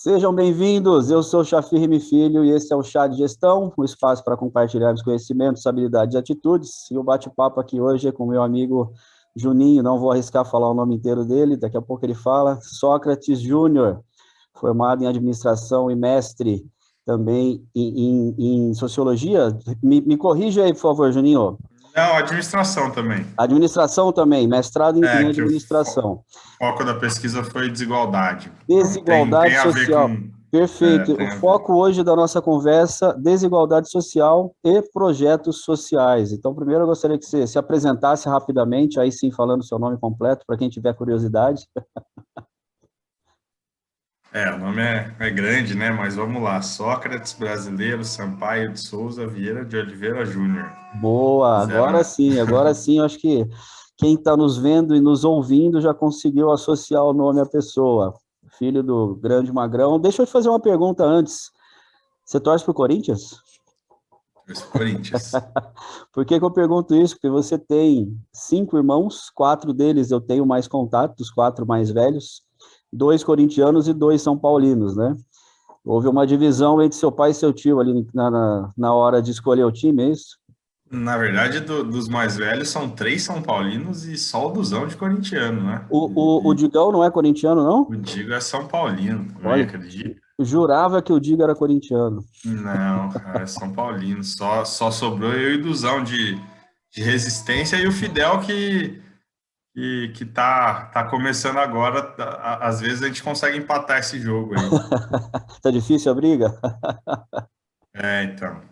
Sejam bem-vindos, eu sou o Chafir Rime Filho e esse é o Chá de Gestão, um espaço para compartilharmos conhecimentos, habilidades e atitudes. E o bate-papo aqui hoje é com o meu amigo Juninho, não vou arriscar falar o nome inteiro dele, daqui a pouco ele fala, Sócrates Júnior, formado em administração e mestre também em sociologia. Me corrija aí, por favor, Juninho. Não, administração também. Administração também, mestrado em É que administração. o foco da pesquisa foi desigualdade. Então tem Desigualdade a ver social. com. Perfeito. O Tem a ver. foco hoje da nossa conversa, desigualdade social e projetos sociais. Então, primeiro eu gostaria que você se apresentasse rapidamente, aí sim falando seu nome completo, para quem tiver curiosidade. O nome é grande, né? Mas vamos lá. Sócrates Brasileiro Sampaio de Souza Vieira de Oliveira Júnior. Boa, Zero, né? agora sim, eu acho que quem está nos vendo e nos ouvindo já conseguiu associar o nome à pessoa. Filho do grande Magrão. Deixa eu te fazer uma pergunta antes. Você torce para o Corinthians? Corinthians. Por que que eu pergunto isso? Porque você tem 5 irmãos, 4 deles eu tenho mais contato, os 4 mais velhos, 2 corintianos e 2 são paulinos, né? Houve uma divisão entre seu pai e seu tio ali na hora de escolher o time, é isso? Na verdade, dos mais velhos, são 3 São Paulinos e só o Duzão de corintiano, né? O Digão não é corintiano, não? O Digo é São Paulino também, Olha, acredito. jurava que o Digo era corintiano. Não, é São Paulino. Só sobrou eu e o Duzão de resistência e o Fidel que tá começando agora. Às vezes a gente consegue empatar esse jogo aí. Tá difícil a briga? Então.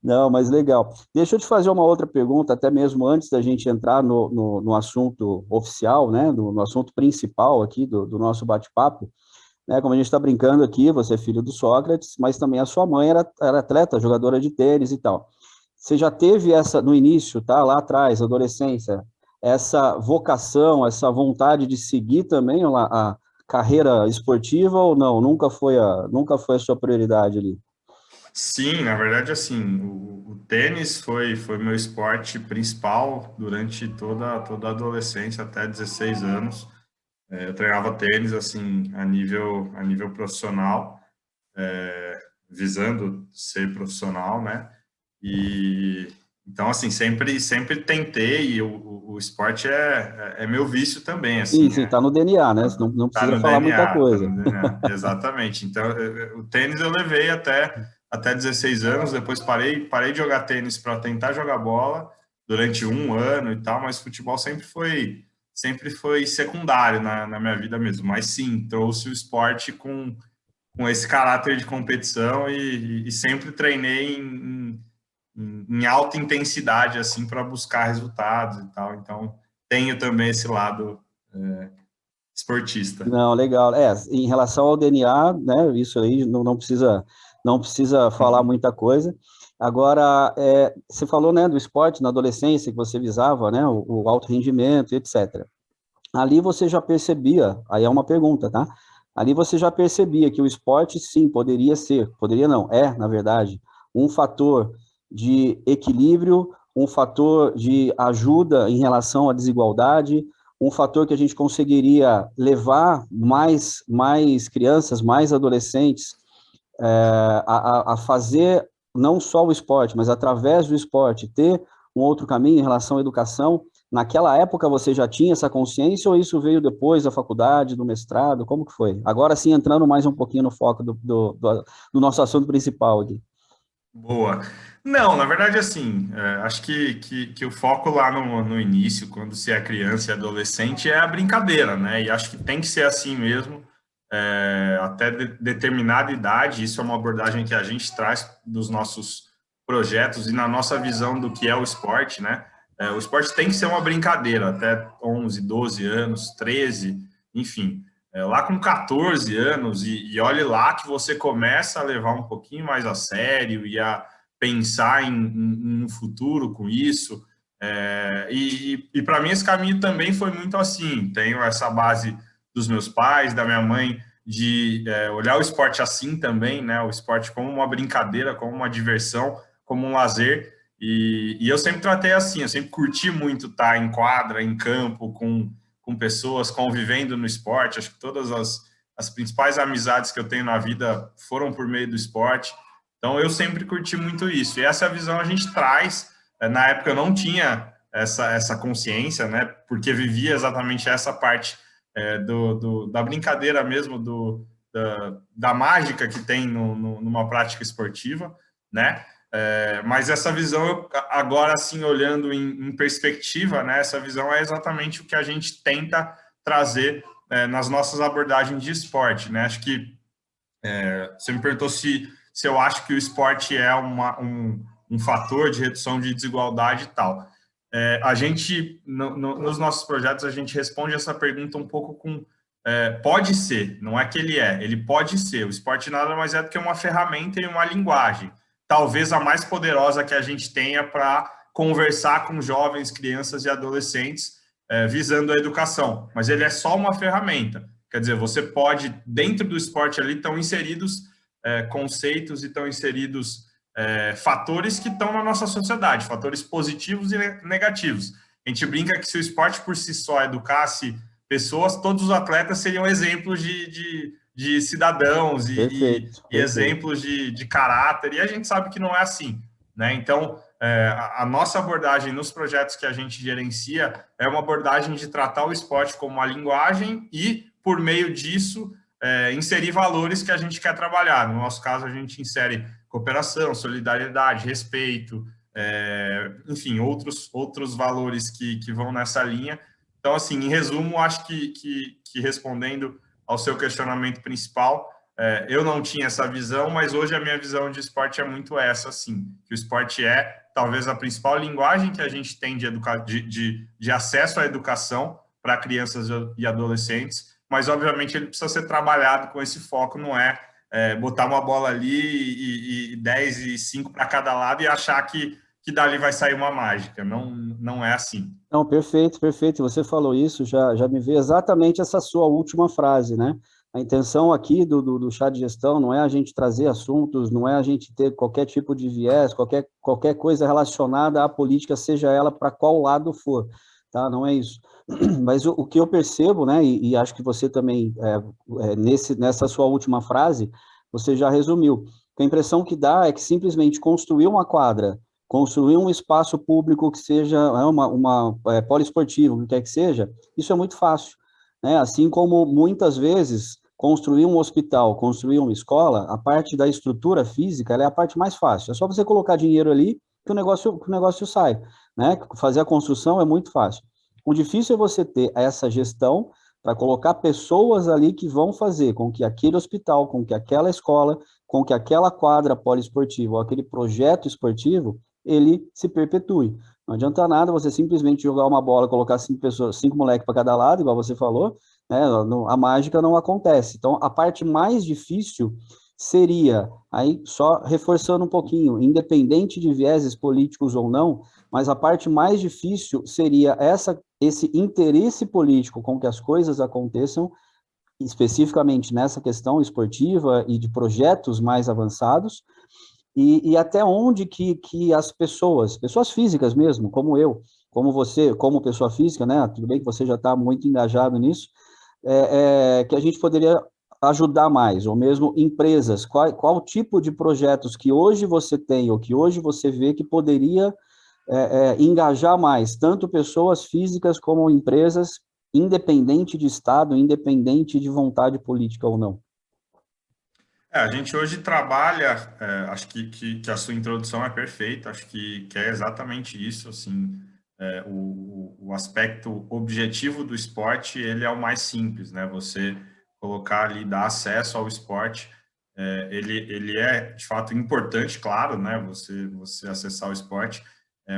Não, mas legal. Deixa eu te fazer uma outra pergunta, até mesmo antes da gente entrar no assunto oficial, né, no assunto principal aqui do nosso bate-papo. Né, como a gente está brincando aqui, você é filho do Sócrates, mas também a sua mãe era atleta, jogadora de tênis e tal. Você já teve essa, no início, tá, lá atrás, adolescência, essa vocação, essa vontade de seguir também a carreira esportiva ou não? Nunca foi a sua prioridade ali? Sim, na verdade, assim, o tênis foi meu esporte principal durante toda a adolescência, até 16 anos. Eu treinava tênis, assim, a nível profissional, visando ser profissional, né? E então, assim, sempre tentei, e o esporte é meu vício também, Sim, assim, sim, tá no DNA, né? Você tá, não tá precisa no falar muita DNA, tá coisa. no DNA, exatamente. Então, o tênis eu levei até 16 anos, depois parei de jogar tênis para tentar jogar bola durante um ano e tal, mas futebol sempre foi secundário na minha vida mesmo. Mas sim, trouxe o esporte com esse caráter de competição e sempre treinei em alta intensidade assim para buscar resultados e tal. Então tenho também esse lado esportista. Não, legal. Em relação ao DNA, né, isso aí não precisa falar Uhum. muita coisa. Agora, você falou, né, do esporte na adolescência que você visava, né, o alto rendimento, etc. Ali você já percebia, aí é uma pergunta, tá? Ali você já percebia que o esporte, sim, poderia ser, poderia não, na verdade, um fator de equilíbrio, um fator de ajuda em relação à desigualdade, um fator que a gente conseguiria levar mais crianças, mais adolescentes a fazer não só o esporte, mas através do esporte, ter um outro caminho em relação à educação. Naquela época você já tinha essa consciência ou isso veio depois da faculdade, do mestrado? Como que foi? Agora sim, entrando mais um pouquinho no foco do nosso assunto principal aqui. Boa. Não, na verdade, assim, acho que o foco lá no início, quando você é criança e adolescente, é a brincadeira, né? E acho que tem que ser assim mesmo, até determinada idade. Isso é uma abordagem que a gente traz dos nossos projetos e na nossa visão do que é o esporte, né? O esporte tem que ser uma brincadeira, até 11, 12 anos, 13, enfim. Lá com 14 anos, e olhe lá que você começa a levar um pouquinho mais a sério e a pensar no futuro com isso. E para mim esse caminho também foi muito assim. Tenho essa base dos meus pais, da minha mãe, de olhar o esporte assim também, né? O esporte como uma brincadeira, como uma diversão, como um lazer. E eu sempre tratei assim, eu sempre curti muito estar em quadra, em campo, com pessoas convivendo no esporte. Acho que todas as principais amizades que eu tenho na vida foram por meio do esporte. Então, eu sempre curti muito isso. E essa visão a gente traz. Na época, eu não tinha essa consciência, né? Porque vivia exatamente essa parte da brincadeira mesmo, da mágica que tem numa prática esportiva, né? Mas essa visão, agora assim, olhando em perspectiva, né? Essa visão é exatamente o que a gente tenta trazer nas nossas abordagens de esporte, né? Acho que você me perguntou se eu acho que o esporte é um fator de redução de desigualdade e tal. A gente, nos nossos projetos, a gente responde essa pergunta um pouco com pode ser, não é que ele pode ser. O esporte nada mais é do que uma ferramenta e uma linguagem, talvez a mais poderosa que a gente tenha para conversar com jovens, crianças e adolescentes visando a educação, mas ele é só uma ferramenta. Quer dizer, você pode, dentro do esporte ali, estão inseridos conceitos e estão inseridos fatores que estão na nossa sociedade, fatores positivos e negativos. A gente brinca que se o esporte por si só educasse pessoas, todos os atletas seriam exemplos de cidadãos e exemplos de caráter, e a gente sabe que não é assim, né? Então, a nossa abordagem nos projetos que a gente gerencia é uma abordagem de tratar o esporte como uma linguagem e, por meio disso, inserir valores que a gente quer trabalhar. No nosso caso, a gente insere cooperação, solidariedade, respeito, enfim, outros valores que vão nessa linha. Então, assim, em resumo, acho que respondendo ao seu questionamento principal, eu não tinha essa visão, mas hoje a minha visão de esporte é muito essa, assim, que o esporte é talvez a principal linguagem que a gente tem de acesso à educação para crianças e adolescentes, mas obviamente ele precisa ser trabalhado com esse foco, não botar uma bola ali e 10 e 5 para cada lado e achar que dali vai sair uma mágica, não é assim. Não, perfeito, perfeito. Você falou isso, já me veio exatamente essa sua última frase, né? A intenção aqui do chá de gestão não é a gente trazer assuntos, não é a gente ter qualquer tipo de viés, qualquer coisa relacionada à política, seja ela para qual lado for, tá? Não é isso. Mas o que eu percebo, né, e acho que você também, nessa sua última frase, você já resumiu. A impressão que dá é que simplesmente construir uma quadra, construir um espaço público que seja poliesportivo, o que quer que seja, isso é muito fácil, né? Assim como muitas vezes construir um hospital, construir uma escola, a parte da estrutura física, ela é a parte mais fácil. É só você colocar dinheiro ali que o negócio sai, né? Fazer a construção é muito fácil. O difícil é você ter essa gestão para colocar pessoas ali que vão fazer com que aquele hospital, com que aquela escola, com que aquela quadra poliesportiva ou aquele projeto esportivo ele se perpetue. Não adianta nada você simplesmente jogar uma bola, colocar 5 moleques para cada lado, igual você falou, né? A mágica não acontece. Então, a parte mais difícil seria, aí só reforçando um pouquinho, independente de vieses políticos ou não, mas a parte mais difícil seria esse interesse político com que as coisas aconteçam, especificamente nessa questão esportiva e de projetos mais avançados, e até onde que as pessoas físicas mesmo, como eu, como você, como pessoa física, né, tudo bem que você já está muito engajado nisso, que a gente poderia ajudar mais, ou mesmo empresas, qual tipo de projetos que hoje você tem, ou que hoje você vê que poderia engajar mais, tanto pessoas físicas como empresas, independente de Estado, independente de vontade política ou não. A gente hoje trabalha, acho que a sua introdução é perfeita, acho que é exatamente isso, assim, o aspecto objetivo do esporte, ele é o mais simples, né, você colocar ali, dar acesso ao esporte, ele é, de fato, importante, claro, né, você acessar o esporte,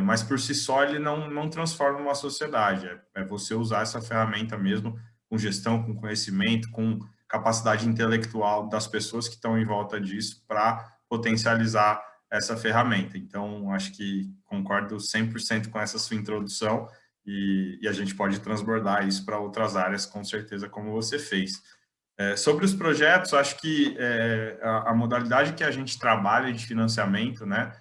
mas por si só ele não transforma uma sociedade, é você usar essa ferramenta mesmo, com gestão, com conhecimento, com capacidade intelectual das pessoas que estão em volta disso para potencializar essa ferramenta. Então, acho que concordo 100% com essa sua introdução e a gente pode transbordar isso para outras áreas, com certeza, como você fez. Sobre os projetos, acho que a modalidade que a gente trabalha de financiamento, né,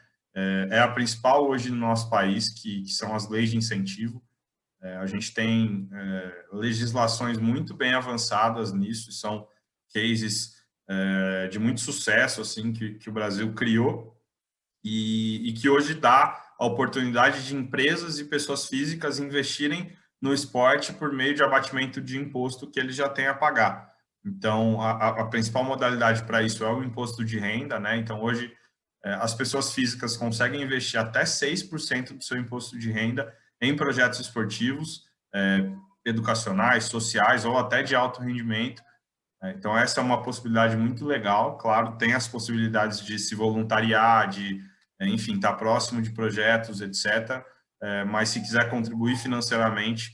é a principal hoje no nosso país, que são as leis de incentivo. A gente tem legislações muito bem avançadas nisso, são cases de muito sucesso assim que o Brasil criou e que hoje dá a oportunidade de empresas e pessoas físicas investirem no esporte por meio de abatimento de imposto que eles já têm a pagar. Então, a principal modalidade para isso é o imposto de renda, né? Então, hoje, as pessoas físicas conseguem investir até 6% do seu imposto de renda em projetos esportivos, educacionais, sociais ou até de alto rendimento. Então, essa é uma possibilidade muito legal. Claro, tem as possibilidades de se voluntariar, de, enfim, estar próximo de projetos, etc. Mas se quiser contribuir financeiramente,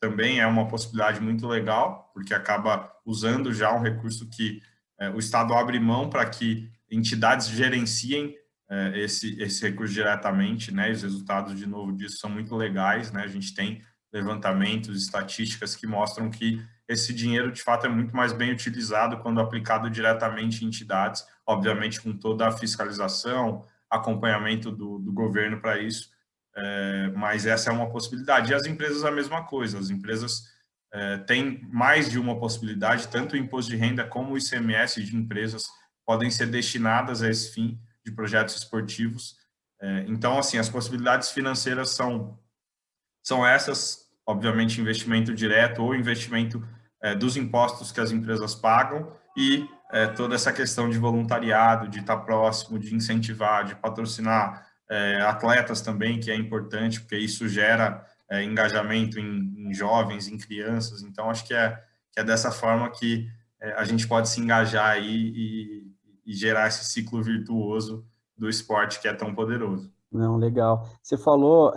também é uma possibilidade muito legal, porque acaba usando já um recurso que o Estado abre mão para que entidades gerenciem esse recurso diretamente, né? E os resultados, de novo, disso são muito legais, né? A gente tem levantamentos, estatísticas que mostram que esse dinheiro, de fato, é muito mais bem utilizado quando aplicado diretamente em entidades, obviamente com toda a fiscalização, acompanhamento do governo para isso, mas essa é uma possibilidade. E as empresas, a mesma coisa, as empresas têm mais de uma possibilidade, tanto o imposto de renda como o ICMS de empresas podem ser destinadas a esse fim de projetos esportivos. Então, assim, as possibilidades financeiras são essas, obviamente, investimento direto ou investimento dos impostos que as empresas pagam e toda essa questão de voluntariado, de estar próximo, de incentivar, de patrocinar atletas também, que é importante, porque isso gera engajamento em jovens, em crianças. Então, acho que é dessa forma que a gente pode se engajar aí e gerar esse ciclo virtuoso do esporte que é tão poderoso. Não, legal. Você falou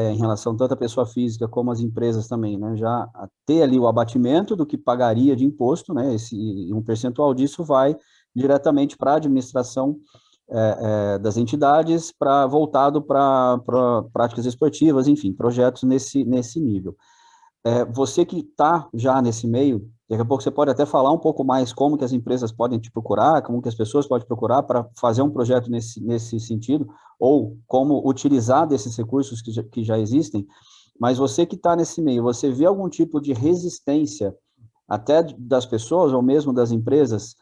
em relação tanto à pessoa física como às empresas também, né? Já ter ali o abatimento do que pagaria de imposto, né? Um percentual disso vai diretamente para a administração das entidades, voltado para práticas esportivas, enfim, projetos nesse nível. Você que está já nesse meio, daqui a pouco você pode até falar um pouco mais como que as empresas podem te procurar, como que as pessoas podem procurar para fazer um projeto nesse sentido, ou como utilizar desses recursos que já existem, mas você que está nesse meio, você vê algum tipo de resistência, até das pessoas, ou mesmo das empresas,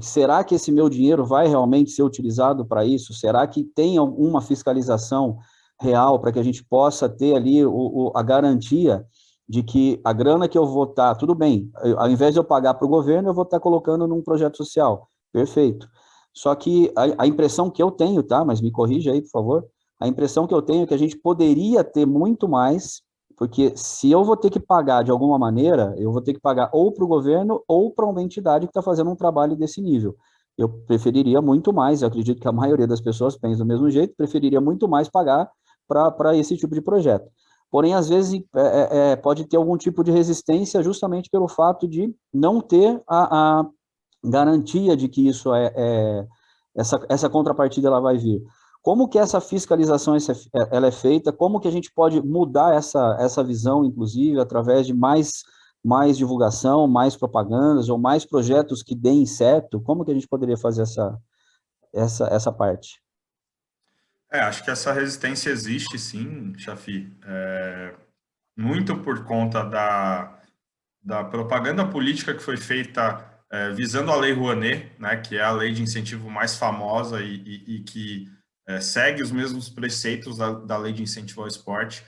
será que esse meu dinheiro vai realmente ser utilizado para isso? Será que tem alguma fiscalização real para que a gente possa ter ali a garantia de que a grana que eu vou estar, tudo bem, ao invés de eu pagar para o governo, eu vou estar colocando num projeto social, perfeito. Só que a impressão que eu tenho, tá, mas me corrija aí, por favor, a impressão que eu tenho é que a gente poderia ter muito mais, porque se eu vou ter que pagar de alguma maneira, eu vou ter que pagar ou para o governo ou para uma entidade que está fazendo um trabalho desse nível. Eu preferiria muito mais, eu acredito que a maioria das pessoas pensa do mesmo jeito, preferiria muito mais pagar para esse tipo de projeto. Porém, às vezes, pode ter algum tipo de resistência justamente pelo fato de não ter a garantia de que isso essa contrapartida ela vai vir. Como que essa fiscalização ela é feita? Como que a gente pode mudar essa visão, inclusive, através de mais divulgação, mais propagandas ou mais projetos que deem certo? Como que a gente poderia fazer essa parte? Acho que essa resistência existe, sim, Chafi. Muito por conta da propaganda política que foi feita visando a Lei Rouanet, né, que é a lei de incentivo mais famosa e que segue os mesmos preceitos da lei de incentivo ao esporte.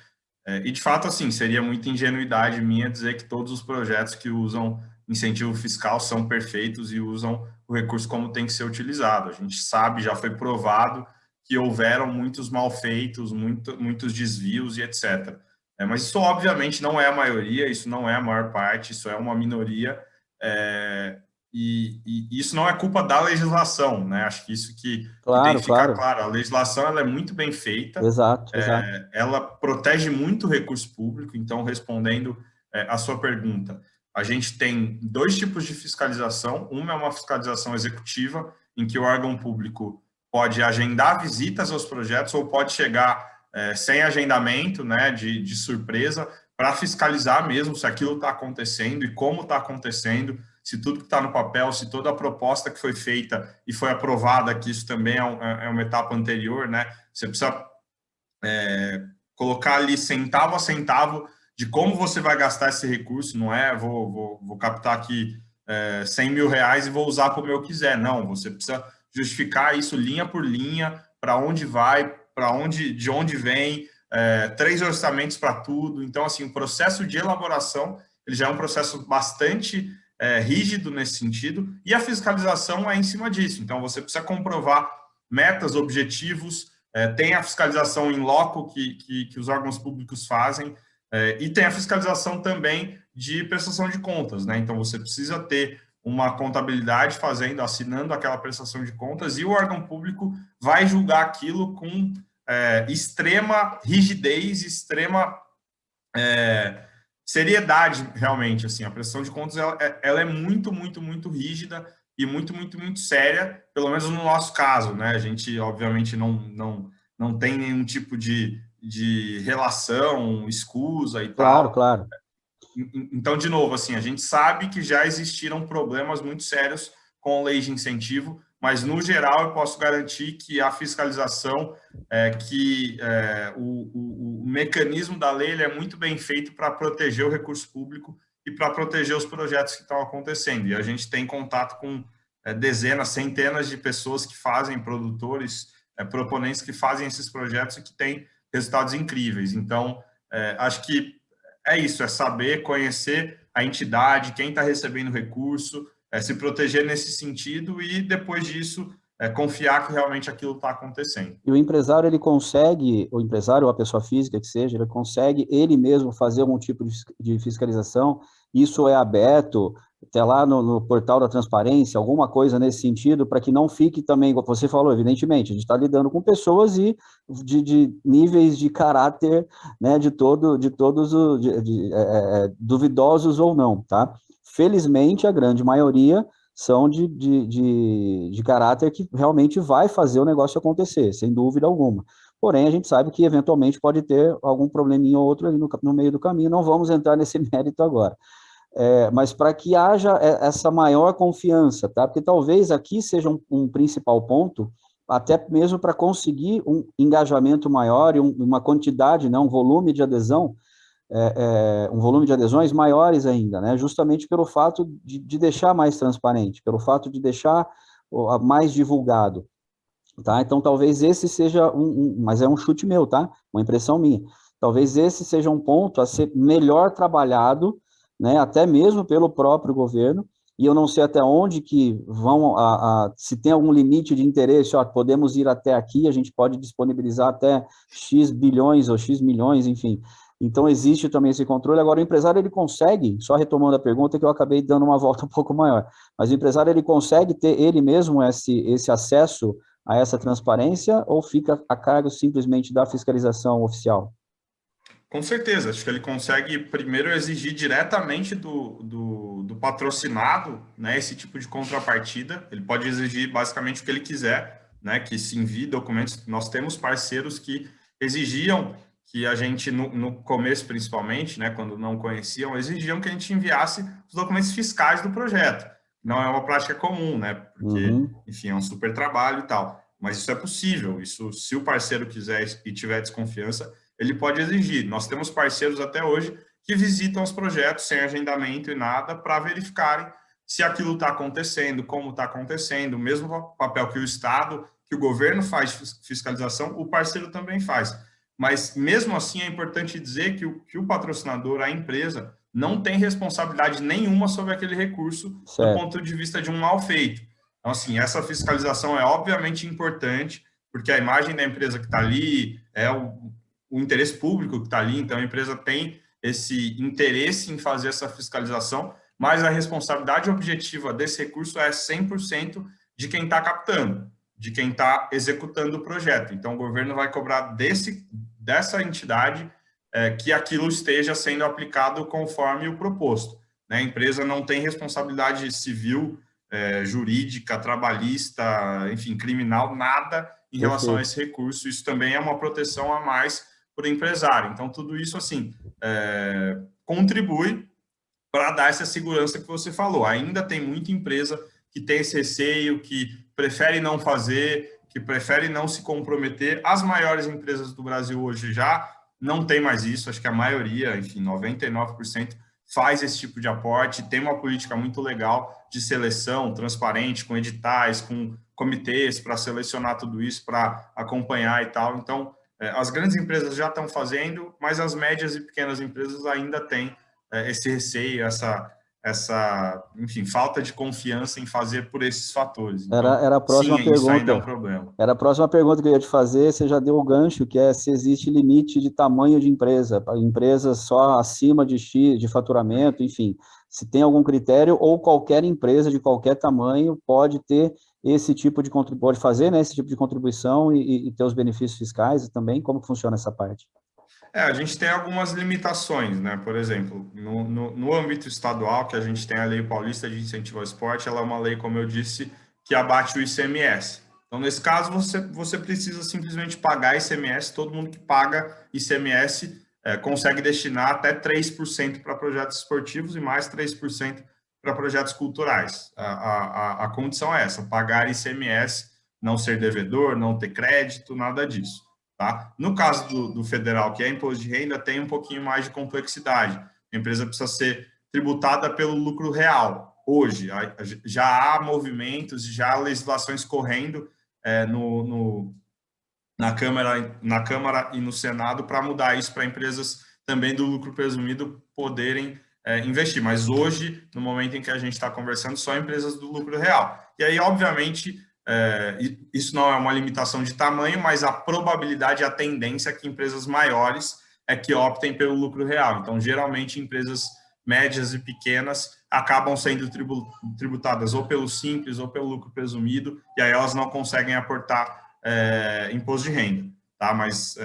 E, de fato, assim, seria muita ingenuidade minha dizer que todos os projetos que usam incentivo fiscal são perfeitos e usam o recurso como tem que ser utilizado. A gente sabe, já foi provado que houveram muitos malfeitos, muitos desvios e etc. Mas isso, obviamente, não é a maioria, isso não é a maior parte, isso é uma minoria, e isso não é culpa da legislação, né? Acho que isso que tem Claro, que ficar claro. claro. A legislação ela é muito bem feita, Exato, exato. ela protege muito o recurso público. Então, respondendo a sua pergunta, a gente tem dois tipos de fiscalização. Uma é uma fiscalização executiva, em que o órgão público pode agendar visitas aos projetos ou pode chegar sem agendamento, né, de surpresa, para fiscalizar mesmo se aquilo está acontecendo e como está acontecendo, se tudo que está no papel, se toda a proposta que foi feita e foi aprovada, que isso também é uma etapa anterior, né? Você precisa colocar ali centavo a centavo de como você vai gastar esse recurso, não é vou captar aqui 100 mil reais e vou usar como eu quiser. Não, você precisa justificar isso linha por linha, para onde vai, de onde vem, 3 orçamentos para tudo. Então, assim, o processo de elaboração ele já é um processo bastante rígido nesse sentido, e a fiscalização é em cima disso. Então, você precisa comprovar metas, objetivos, tem a fiscalização em loco que os órgãos públicos fazem, e tem a fiscalização também de prestação de contas, né? Então, você precisa ter uma contabilidade assinando aquela prestação de contas, e o órgão público vai julgar aquilo com extrema rigidez, extrema seriedade, realmente. Assim, a prestação de contas ela é muito, muito, muito rígida e muito, muito, muito séria, pelo menos no nosso caso, né? A gente, obviamente, não tem nenhum tipo de relação escusa e Claro, tal. claro. Então, de novo, assim, a gente sabe que já existiram problemas muito sérios com leis de incentivo, mas, no geral, eu posso garantir que a fiscalização, o mecanismo da lei ele é muito bem feito para proteger o recurso público e para proteger os projetos que estão acontecendo. E a gente tem contato com dezenas, centenas de pessoas que fazem, produtores, proponentes que fazem esses projetos e que têm resultados incríveis. Então, acho que é isso, é saber, conhecer a entidade, quem está recebendo o recurso, se proteger nesse sentido e, depois disso, confiar que realmente aquilo está acontecendo. E o empresário, ele consegue, o empresário ou a pessoa física que seja, ele consegue ele mesmo fazer algum tipo de fiscalização, isso é aberto, até lá no portal da transparência, alguma coisa nesse sentido, para que não fique também, como você falou, evidentemente, a gente está lidando com pessoas e de níveis de caráter, né, de todos os duvidosos ou não, tá? Felizmente, a grande maioria são de caráter que realmente vai fazer o negócio acontecer, sem dúvida alguma. Porém, a gente sabe que, eventualmente, pode ter algum probleminha ou outro ali no meio do caminho, não vamos entrar nesse mérito agora. Mas para que haja essa maior confiança, tá? Porque talvez aqui seja um principal ponto, até mesmo para conseguir um engajamento maior e uma quantidade, né, um volume de adesão, um volume de adesões maiores ainda, né? Justamente pelo fato de deixar mais transparente, pelo fato de deixar mais divulgado, tá? Então, talvez esse seja mas é um chute meu, tá? Uma impressão minha. Talvez esse seja um ponto a ser melhor trabalhado, né? Até mesmo pelo próprio governo, e eu não sei até onde que vão, se tem algum limite de interesse, ó, podemos ir até aqui, a gente pode disponibilizar até X bilhões ou X milhões, enfim. Então, existe também esse controle. Agora, o empresário, ele consegue, só retomando a pergunta, que eu acabei dando uma volta um pouco maior, mas o empresário, ele consegue ter ele mesmo esse acesso a essa transparência, ou fica a cargo simplesmente da fiscalização oficial? Com certeza, acho que ele consegue primeiro exigir diretamente do patrocinado, né, esse tipo de contrapartida. Ele pode exigir basicamente o que ele quiser, né, que se envie documentos. Nós temos parceiros que exigiam que a gente, no começo principalmente, né, quando não conheciam, exigiam que a gente enviasse os documentos fiscais do projeto. Não é uma prática comum, né, porque, enfim, é um super trabalho e tal. Mas isso é possível. Isso, se o parceiro quiser e tiver desconfiança, ele pode exigir. Nós temos parceiros até hoje que visitam os projetos sem agendamento e nada para verificarem se aquilo está acontecendo, como está acontecendo. O mesmo papel que o Estado, que o governo faz fiscalização, o parceiro também faz. Mas, mesmo assim, é importante dizer que o patrocinador, a empresa, não tem responsabilidade nenhuma sobre aquele recurso do ponto de vista de um mal feito. Então, assim, essa fiscalização é obviamente importante, porque a imagem da empresa que está ali é o interesse público que está ali, então a empresa tem esse interesse em fazer essa fiscalização, mas a responsabilidade objetiva desse recurso é 100% de quem está captando, de quem está executando o projeto. Então, o governo vai cobrar dessa entidade que aquilo esteja sendo aplicado conforme o proposto, né? A empresa não tem responsabilidade civil, jurídica, trabalhista, enfim, criminal, nada em relação a esse recurso. Isso também é uma proteção a mais para o empresário. Então, tudo isso, assim, contribui para dar essa segurança que você falou. Ainda tem muita empresa que tem esse receio, que prefere não fazer, que prefere não se comprometer. As maiores empresas do Brasil hoje já não tem mais isso, acho que a maioria, enfim, 99% faz esse tipo de aporte, tem uma política muito legal de seleção, transparente, com editais, com comitês para selecionar tudo isso, para acompanhar e tal. Então, as grandes empresas já estão fazendo, mas as médias e pequenas empresas ainda têm esse receio, enfim, falta de confiança em fazer por esses fatores. Então, Era a próxima sim, isso ainda é um pergunta. problema. Era a próxima pergunta que eu ia te fazer, você já deu o gancho, que é se existe limite de tamanho de empresa, para empresas só acima de X, de faturamento, enfim, se tem algum critério, ou qualquer empresa de qualquer tamanho pode ter esse tipo de pode fazer, né, esse tipo de contribuição e ter os benefícios fiscais também, como que funciona essa parte? A gente tem algumas limitações, né? Por exemplo, no âmbito estadual, que a gente tem a Lei Paulista de Incentivo ao Esporte, ela é uma lei, como eu disse, que abate o ICMS. Então, nesse caso, você precisa simplesmente pagar ICMS, todo mundo que paga ICMS consegue destinar até 3% para projetos esportivos e mais 3% para projetos culturais. A condição é essa, pagar ICMS, não ser devedor, não ter crédito, nada disso. Tá? No caso do federal, que é imposto de renda, tem um pouquinho mais de complexidade. A empresa precisa ser tributada pelo lucro real. Hoje, já há movimentos, já há legislações correndo na Câmara e no Senado para mudar isso para empresas também do lucro presumido poderem investir. Mas hoje, no momento em que a gente está conversando, só empresas do lucro real. E aí, obviamente, isso não é uma limitação de tamanho, mas a probabilidade, a tendência é que empresas maiores que optem pelo lucro real. Então, geralmente, empresas médias e pequenas acabam sendo tributadas ou pelo simples ou pelo lucro presumido, e aí elas não conseguem aportar imposto de renda. Tá? Mas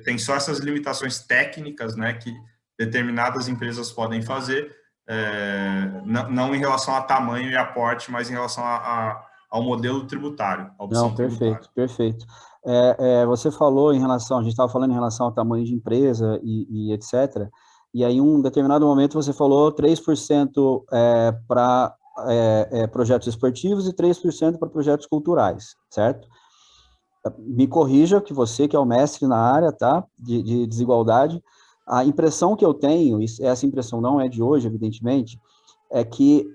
tem só essas limitações técnicas, né, que determinadas empresas podem fazer, não em relação a tamanho e aporte, mas em relação ao modelo tributário, à opção Não, tributária. perfeito, perfeito. Você falou em relação, a gente estava falando em relação ao tamanho de empresa e etc. E aí, em um determinado momento, você falou 3% para projetos esportivos e 3% para projetos culturais, certo? Me corrija, que você que é o mestre na área, tá? De desigualdade. A impressão que eu tenho, essa impressão não é de hoje, evidentemente, é que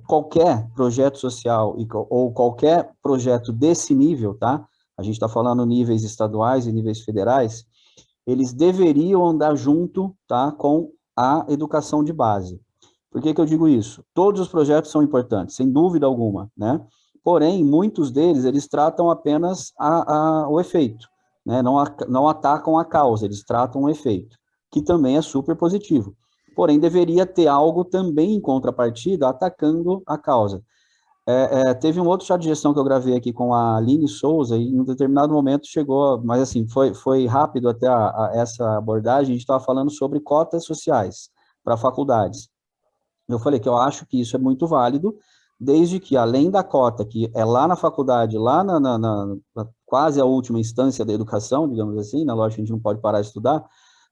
qualquer projeto social ou qualquer projeto desse nível, tá? A gente está falando níveis estaduais e níveis federais, eles deveriam andar junto, tá? Com a educação de base. Por que que eu digo isso? Todos os projetos são importantes, sem dúvida alguma, né? Porém, muitos deles, eles tratam apenas o efeito, né? Não atacam a causa, eles tratam o efeito, que também é super positivo. Porém, deveria ter algo também em contrapartida, atacando a causa. Teve um outro chat de gestão que eu gravei aqui com a Aline Souza, e em um determinado momento chegou, mas assim, foi rápido até essa abordagem, a gente estava falando sobre cotas sociais para faculdades. Eu falei que eu acho que isso é muito válido, desde que, além da cota, que é lá na faculdade, lá na quase a última instância da educação, digamos assim, na lógica a gente não pode parar de estudar,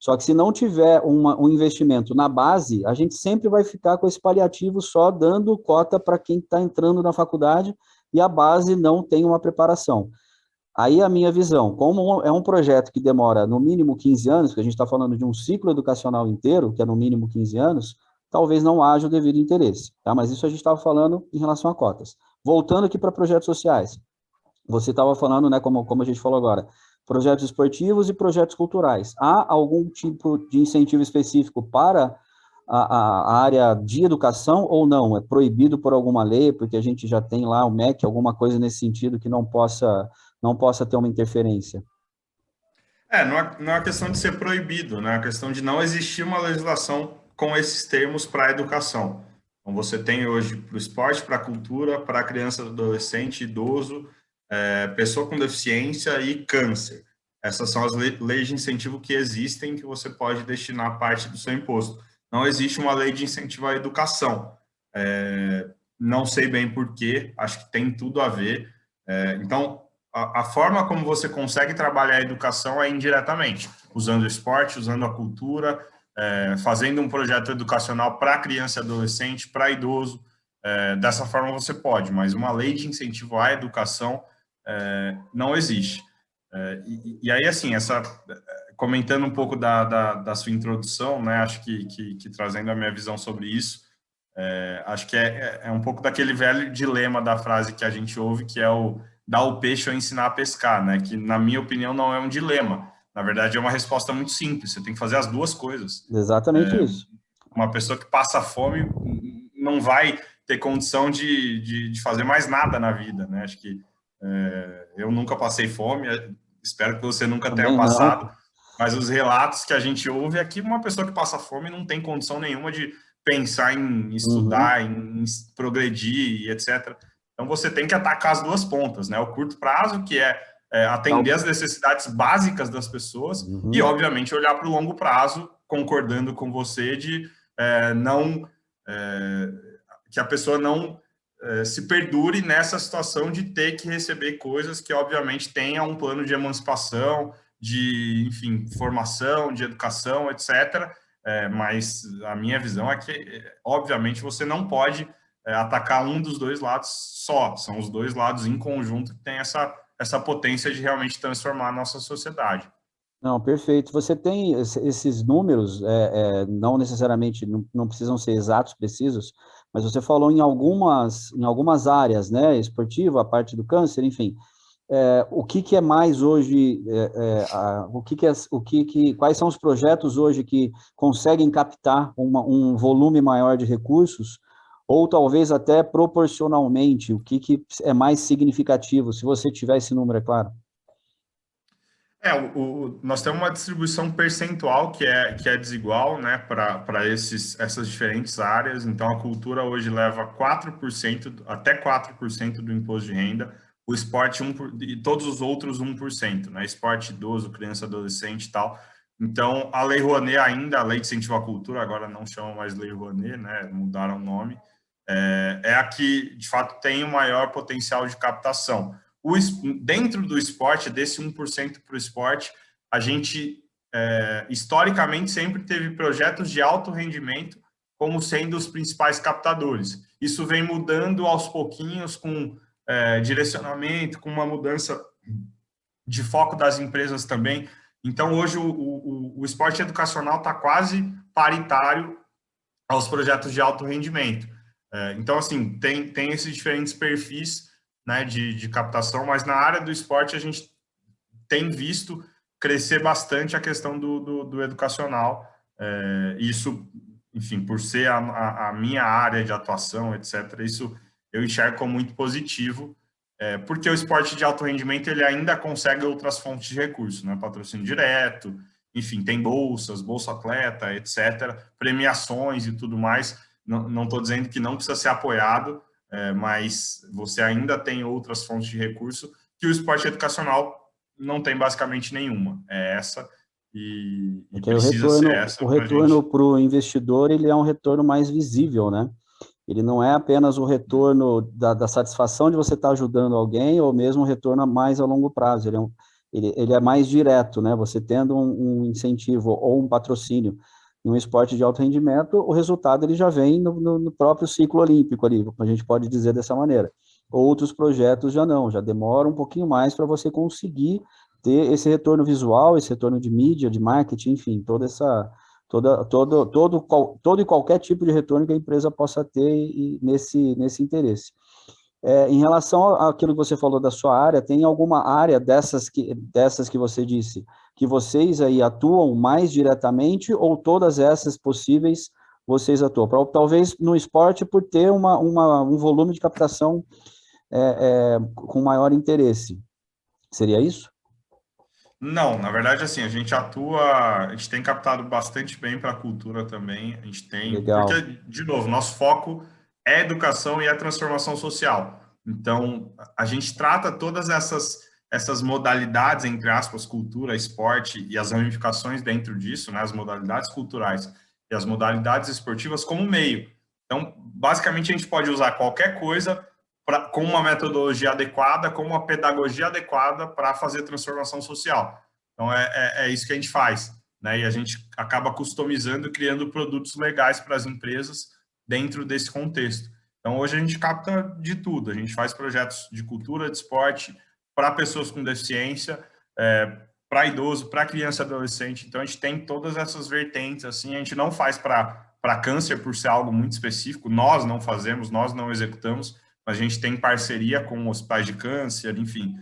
só que se não tiver um investimento na base, a gente sempre vai ficar com esse paliativo só dando cota para quem está entrando na faculdade e a base não tem uma preparação. Aí a minha visão, como é um projeto que demora no mínimo 15 anos, que a gente está falando de um ciclo educacional inteiro, que é no mínimo 15 anos, talvez não haja o devido interesse, tá? Mas isso a gente estava falando em relação a cotas. Voltando aqui para projetos sociais, você estava falando, né, como a gente falou agora, projetos esportivos e projetos culturais. Há algum tipo de incentivo específico para a área de educação ou não? É proibido por alguma lei, porque a gente já tem lá o MEC, alguma coisa nesse sentido que não possa ter uma interferência? Não é uma questão de ser proibido, né? É a questão de não existir uma legislação com esses termos para a educação. Então, você tem hoje para o esporte, para a cultura, para a criança, adolescente, idoso, pessoa com deficiência e câncer. Essas são as leis de incentivo que existem, que você pode destinar parte do seu imposto. Não existe uma lei de incentivo à educação. Não sei bem por quê, acho que tem tudo a ver. Então, a forma como você consegue trabalhar a educação é indiretamente, usando o esporte, usando a cultura, fazendo um projeto educacional para criança e adolescente, para idoso. Dessa forma você pode, mas uma lei de incentivo à educação não existe. E aí, assim, comentando um pouco da sua introdução, né? Acho que trazendo a minha visão sobre isso, acho que é um pouco daquele velho dilema da frase que a gente ouve, que é o dar o peixe ou ensinar a pescar, né? Que, na minha opinião, não é um dilema. Na verdade, é uma resposta muito simples. Você tem que fazer as duas coisas. Exatamente isso. Uma pessoa que passa fome não vai ter condição de fazer mais nada na vida, né? Acho que eu nunca passei fome, espero que você nunca tenha Também não. passado, mas os relatos que a gente ouve é que uma pessoa que passa fome não tem condição nenhuma de pensar em Uhum. estudar, em progredir e etc. Então você tem que atacar as duas pontas, né? O curto prazo, que é atender as necessidades básicas das pessoas, e Uhum. obviamente olhar para o longo prazo, concordando com você de não que a pessoa não se perdure nessa situação de ter que receber coisas que, obviamente, tenha um plano de emancipação, de, enfim, formação, de educação, etc. Mas a minha visão é que, obviamente, você não pode atacar um dos dois lados só. São os dois lados em conjunto que tem essa potência de realmente transformar a nossa sociedade. Não, perfeito. Você tem esses números, não necessariamente, não precisam ser exatos, precisos, mas você falou em algumas áreas, né? Esportiva, a parte do câncer, enfim. O que que é mais hoje, o que que quais são os projetos hoje que conseguem captar um volume maior de recursos, ou talvez até proporcionalmente, o que que é mais significativo, se você tiver esse número, é claro. Nós temos uma distribuição percentual que é desigual, né, para essas diferentes áreas. Então, a cultura hoje leva 4%, até 4% do imposto de renda, o esporte e todos os outros 1%, né, esporte, idoso, criança, adolescente e tal. Então, a Lei Rouanet ainda, a Lei de Incentivo à Cultura, agora não chama mais Lei Rouanet, né, mudaram o nome, é a que, de fato, tem o maior potencial de captação. Dentro do esporte, desse 1% para o esporte, a gente, historicamente, sempre teve projetos de alto rendimento como sendo os principais captadores. Isso vem mudando aos pouquinhos com direcionamento, com uma mudança de foco das empresas também. Então, hoje, o esporte educacional está quase paritário aos projetos de alto rendimento. Então, assim, tem esses diferentes perfis, né, de captação, mas na área do esporte a gente tem visto crescer bastante a questão do educacional. Isso, enfim, por ser a minha área de atuação, etc., isso eu enxergo como muito positivo, porque o esporte de alto rendimento ele ainda consegue outras fontes de recursos, né? Patrocínio direto, enfim, tem bolsas, Bolsa Atleta, etc., premiações e tudo mais. Não estou dizendo que não precisa ser apoiado, mas você ainda tem outras fontes de recurso que o esporte educacional não tem basicamente nenhuma. É essa e Porque precisa ser essa o para a retorno gente. para o investidor, ele é um retorno mais visível, né? Ele não é apenas o retorno da satisfação de você estar ajudando alguém, ou mesmo um retorno mais a longo prazo. Ele é mais direto, né? Você tendo um incentivo ou um patrocínio em um esporte de alto rendimento, o resultado ele já vem no próprio ciclo olímpico ali, a gente pode dizer dessa maneira. Outros projetos já não, já demora um pouquinho mais para você conseguir ter esse retorno visual, esse retorno de mídia, de marketing, enfim, todo e qualquer tipo de retorno que a empresa possa ter nesse interesse. Em relação àquilo que você falou da sua área, tem alguma área dessas que você disse, que vocês aí atuam mais diretamente, ou todas essas possíveis vocês atuam? Talvez no esporte por ter um volume de captação com maior interesse. Seria isso? Não, na verdade, assim, a gente tem captado bastante bem para a cultura também, a gente tem, porque, Legal. de novo, nosso foco é educação e é transformação social. Então, a gente trata todas essas modalidades, entre aspas, cultura, esporte e as ramificações dentro disso, né, as modalidades culturais e as modalidades esportivas como meio. Então, basicamente, a gente pode usar qualquer coisa com uma metodologia adequada, com uma pedagogia adequada para fazer transformação social. Então, é isso que a gente faz, né? E a gente acaba customizando, criando produtos legais para as empresas dentro desse contexto. Então, hoje a gente capta de tudo. A gente faz projetos de cultura, de esporte, para pessoas com deficiência, para idoso, para criança e adolescente. Então, a gente tem todas essas vertentes, assim, a gente não faz para câncer por ser algo muito específico, nós não fazemos, nós não executamos, mas a gente tem parceria com hospitais de câncer, enfim,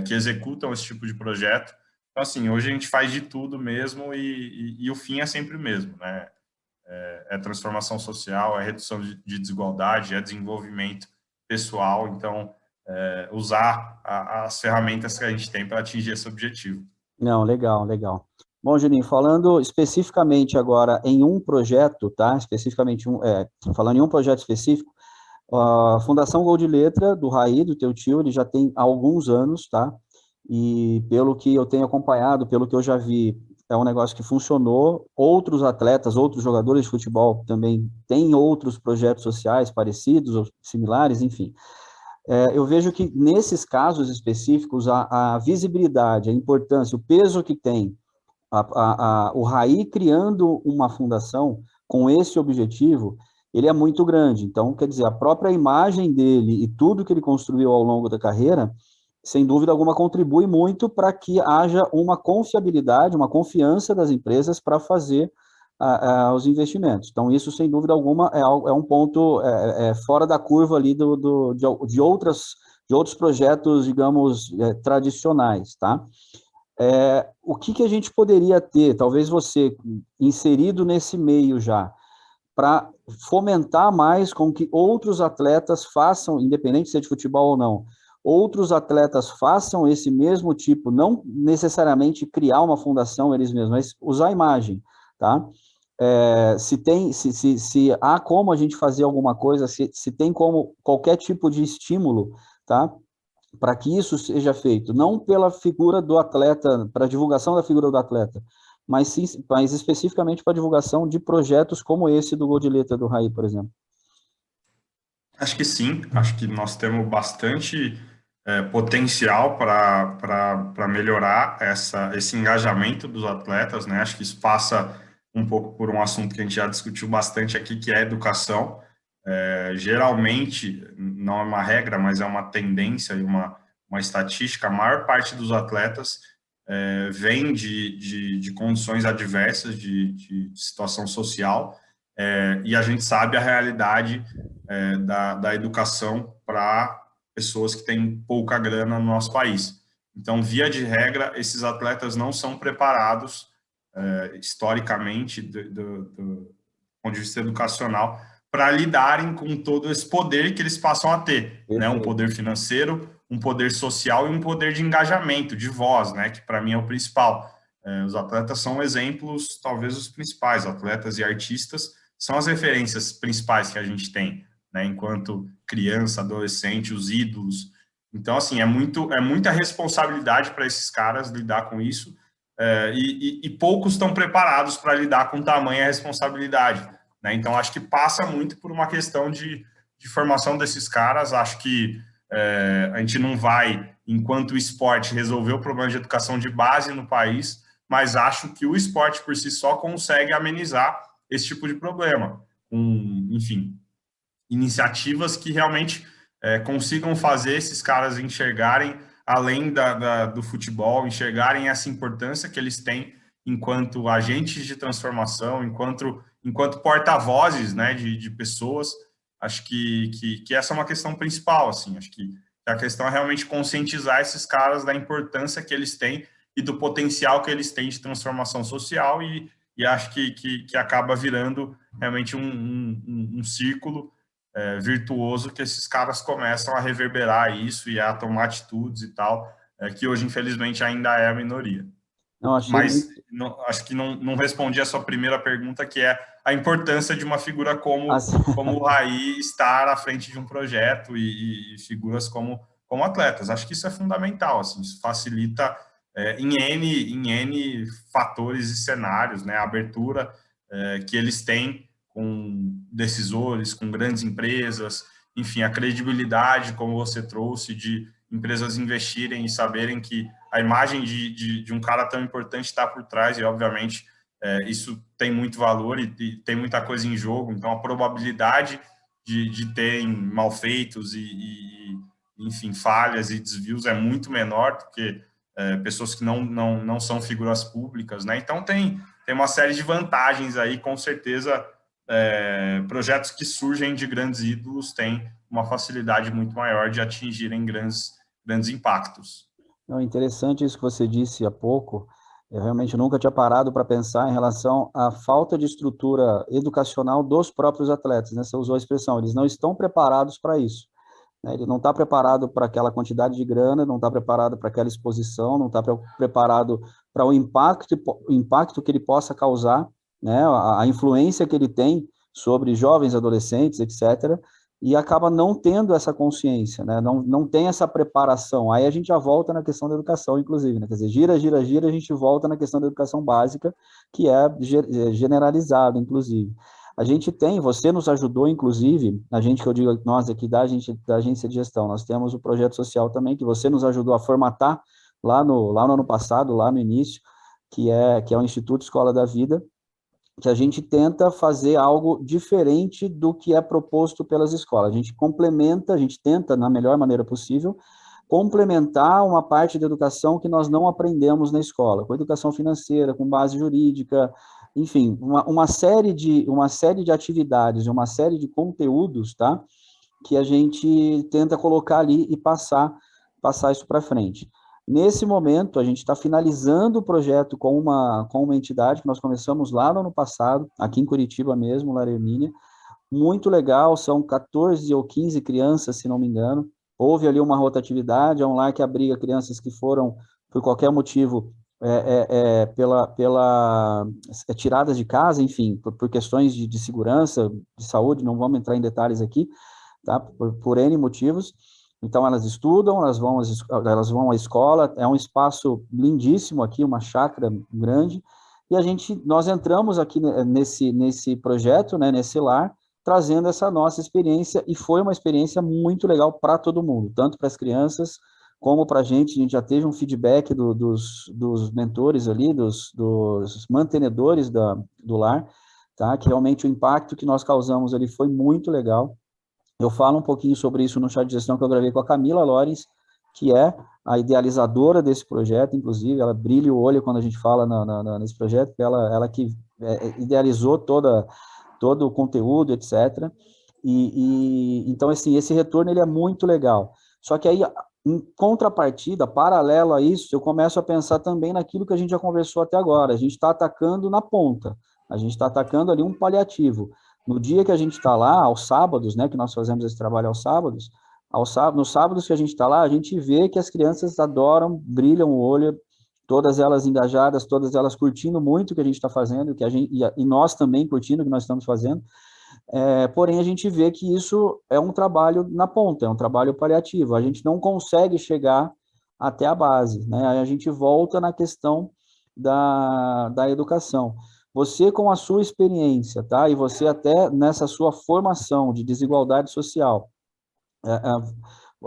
que executam esse tipo de projeto. Então, assim, hoje a gente faz de tudo mesmo e o fim é sempre o mesmo, né? É transformação social, é redução de desigualdade, é desenvolvimento pessoal. Então, usar as ferramentas que a gente tem para atingir esse objetivo. Não, legal, legal. Bom, Juninho, falando especificamente agora em um projeto, tá? Especificamente, falando em um projeto específico, a Fundação Gol de Letra, do Raí, do teu tio, ele já tem alguns anos, tá? E pelo que eu tenho acompanhado, pelo que eu já vi, é um negócio que funcionou. Outros atletas, outros jogadores de futebol também têm outros projetos sociais parecidos ou similares, enfim. Eu vejo que nesses casos específicos, a visibilidade, a importância, o peso que tem o Raí criando uma fundação com esse objetivo, ele é muito grande. Então, quer dizer, a própria imagem dele e tudo que ele construiu ao longo da carreira, sem dúvida alguma, contribui muito para que haja uma confiabilidade, uma confiança das empresas para fazer os investimentos. Então, isso, sem dúvida alguma, é um ponto fora da curva ali de outros projetos, digamos, tradicionais, tá? O que a gente poderia ter, talvez você inserido nesse meio já, para fomentar mais com que outros atletas façam, independente se é de futebol ou não, outros atletas façam esse mesmo tipo, não necessariamente criar uma fundação eles mesmos, mas usar a imagem, tá? Se há como a gente fazer alguma coisa, se tem como qualquer tipo de estímulo, tá? Para que isso seja feito, não pela figura do atleta, para a divulgação da figura do atleta, mas sim, mas especificamente para a divulgação de projetos como esse do Gol de Letra do Raí, por exemplo. Acho que sim, acho que nós temos bastante potencial para melhorar esse engajamento dos atletas, né? Acho que isso passa um pouco por um assunto que a gente já discutiu bastante aqui, que é a educação. Geralmente, não é uma regra, mas é uma tendência e uma estatística, a maior parte dos atletas vem de condições adversas, de situação social, e a gente sabe a realidade da educação para pessoas que têm pouca grana no nosso país. Então, via de regra, esses atletas não são preparados historicamente, do ponto de vista educacional, para lidarem com todo esse poder que eles passam a ter, né? Um poder financeiro, um poder social e um poder de engajamento, de voz, né? Que para mim é o principal. Os atletas são exemplos, talvez os principais. Atletas e artistas são as referências principais que a gente tem, né? Enquanto criança, adolescente, os ídolos. Então, assim, é muita responsabilidade para esses caras lidar com isso. E poucos estão preparados para lidar com tamanha responsabilidade, né? Então, acho que passa muito por uma questão de formação desses caras. Acho que a gente não vai, enquanto o esporte, resolver o problema de educação de base no país, mas acho que o esporte por si só consegue amenizar esse tipo de problema, com, enfim, iniciativas que realmente consigam fazer esses caras enxergarem, além do futebol, enxergarem essa importância que eles têm enquanto agentes de transformação, enquanto porta-vozes, né, de pessoas. Acho que essa é uma questão principal, assim. Acho que a questão é realmente conscientizar esses caras da importância que eles têm e do potencial que eles têm de transformação social, e acho que acaba virando realmente um círculo virtuoso, que esses caras começam a reverberar isso e a tomar atitudes e tal, que hoje, infelizmente, ainda é a minoria. Não, achei Mas muito... acho que não respondi a sua primeira pergunta, que é a importância de uma figura como o Raí estar à frente de um projeto e figuras como atletas. Acho que isso é fundamental, assim, isso facilita em N fatores e cenários, né, a abertura que eles têm com decisores, com grandes empresas, enfim, a credibilidade, como você trouxe, de empresas investirem e saberem que a imagem de um cara tão importante está por trás, e obviamente isso tem muito valor e tem muita coisa em jogo. Então a probabilidade de terem malfeitos enfim, falhas e desvios é muito menor do que pessoas que não são figuras públicas, né? Então, tem uma série de vantagens aí, com certeza, projetos que surgem de grandes ídolos têm uma facilidade muito maior de atingirem grandes impactos. Não, interessante isso que você disse há pouco. Eu realmente nunca tinha parado para pensar em relação à falta de estrutura educacional dos próprios atletas, né? Você usou a expressão, eles não estão preparados para isso, né? Ele não está preparado para aquela quantidade de grana, não está preparado para aquela exposição, não está preparado para o impacto que ele possa causar, né? A influência que ele tem sobre jovens, adolescentes, etc., e acaba não tendo essa consciência, né? Não tem essa preparação. Aí a gente já volta na questão da educação, inclusive, né? Quer dizer, gira, a gente volta na questão da educação básica, que é generalizada, inclusive. A gente tem, você nos ajudou, inclusive, a gente que eu digo, nós aqui da agência de gestão, nós temos o projeto social também, que você nos ajudou a formatar lá no ano passado, lá no início, que é o Instituto Escola da Vida, que a gente tenta fazer algo diferente do que é proposto pelas escolas. A gente complementa, a gente tenta, na melhor maneira possível, complementar uma parte da educação que nós não aprendemos na escola, com educação financeira, com base jurídica, enfim, uma série de atividades, uma série de conteúdos, tá? Que a gente tenta colocar ali e passar isso para frente. Nesse momento, a gente está finalizando o projeto com uma entidade que nós começamos lá no ano passado, aqui em Curitiba mesmo, Lar Hermínia. Muito legal, são 14 ou 15 crianças, se não me engano. Houve ali uma rotatividade, é um lar que abriga crianças que foram, por qualquer motivo, tiradas de casa, enfim, por questões de segurança, de saúde, não vamos entrar em detalhes aqui, tá? Por N motivos. Então, elas estudam, elas vão à escola, é um espaço lindíssimo aqui, uma chácara grande, e nós entramos aqui nesse projeto, né, nesse lar, trazendo essa nossa experiência, e foi uma experiência muito legal para todo mundo, tanto para as crianças, como para a gente já teve um feedback dos mentores ali, dos mantenedores do lar, tá, que realmente o impacto que nós causamos ali foi muito legal. Eu falo um pouquinho sobre isso no chat de gestão que eu gravei com a Camila Lorenz, que é a idealizadora desse projeto, inclusive, ela brilha o olho quando a gente fala nesse projeto, porque ela que idealizou todo o conteúdo, etc. Então, assim, esse retorno ele é muito legal. Só que aí, em contrapartida, paralelo a isso, eu começo a pensar também naquilo que a gente já conversou até agora. A gente está atacando na ponta, a gente está atacando ali um paliativo. No dia que a gente está lá, aos sábados, né, que nós fazemos esse trabalho aos sábados, nos sábados que a gente está lá, a gente vê que as crianças adoram, brilham o olho, todas elas engajadas, todas elas curtindo muito o que a gente está fazendo, e nós também curtindo o que nós estamos fazendo. Porém, a gente vê que isso é um trabalho na ponta, é um trabalho paliativo. A gente não consegue chegar até a base, né? Aí a gente volta na questão da educação. Você, com a sua experiência, tá? E você até nessa sua formação de desigualdade social,